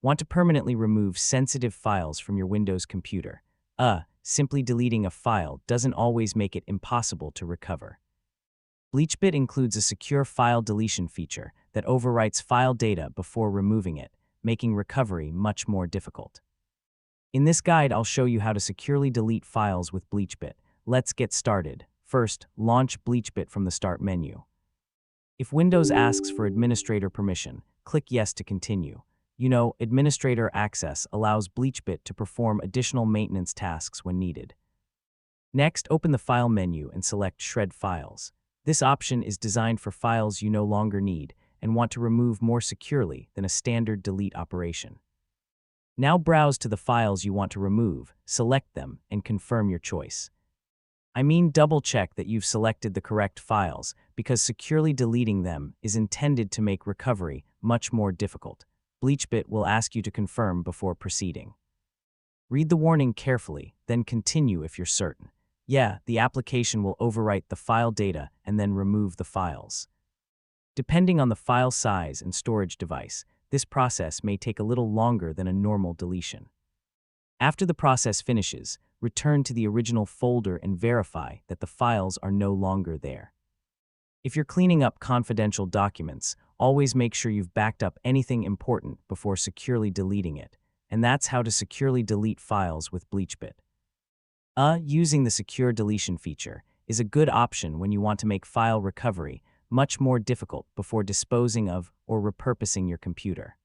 Want to permanently remove sensitive files from your Windows computer? Simply deleting a file doesn't always make it impossible to recover. BleachBit includes a secure file deletion feature that overwrites file data before removing it, making recovery much more difficult. In this guide, I'll show you how to securely delete files with BleachBit. Let's get started. First, launch BleachBit from the Start menu. If Windows asks for administrator permission, click Yes to continue. Administrator access allows BleachBit to perform additional maintenance tasks when needed. Next, open the File menu and select Shred Files. This option is designed for files you no longer need and want to remove more securely than a standard delete operation. Now browse to the files you want to remove, select them, and confirm your choice. Double-check that you've selected the correct files, because securely deleting them is intended to make recovery much more difficult. BleachBit will ask you to confirm before proceeding. Read the warning carefully, then continue if you're certain. The application will overwrite the file data and then remove the files. Depending on the file size and storage device, this process may take a little longer than a normal deletion. After the process finishes, return to the original folder and verify that the files are no longer there. If you're cleaning up confidential documents, always make sure you've backed up anything important before securely deleting it. And that's how to securely delete files with BleachBit. Using the secure deletion feature is a good option when you want to make file recovery much more difficult before disposing of or repurposing your computer.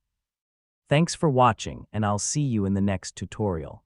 Thanks for watching, and I'll see you in the next tutorial.